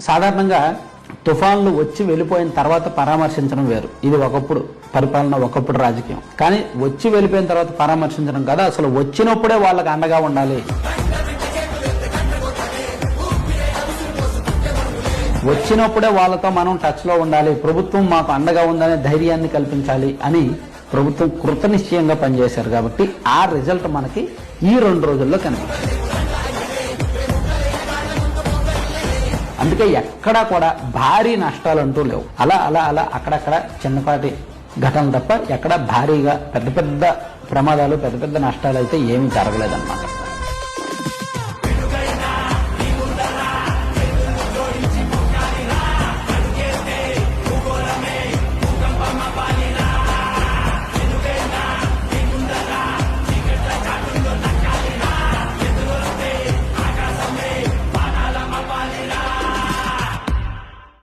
సాధారణంగా తుఫాన్లు వచ్చి వెళ్ళిపోయిన తర్వాత పరామర్శించడం వేరు. ఇది ఒకప్పుడు పరిపాలన, ఒకప్పుడు రాజకీయం. కానీ వచ్చి వెళ్ళిపోయిన తర్వాత పరామర్శించడం కదా, అసలు వచ్చినప్పుడే వాళ్ళకి అండగా ఉండాలి, వచ్చినప్పుడే వాళ్ళతో మనం టచ్లో ఉండాలి, ప్రభుత్వం మాకు అండగా ఉందనే ధైర్యాన్ని కల్పించాలి అని ప్రభుత్వం కృతనిశ్చయంగా పనిచేశారు. కాబట్టి ఆ రిజల్ట్ మనకి ఈ 2 రోజుల్లో కనిపించింది. అందుకే ఎక్కడా కూడా భారీ నష్టాలు అంటూ లేవు. అలా అలా అలా అక్కడక్కడ చిన్నపాటి ఘటనలు తప్ప ఎక్కడ భారీగా పెద్ద పెద్ద ప్రమాదాలు, పెద్ద పెద్ద నష్టాలు అయితే ఏమీ జరగలేదన్నమాట.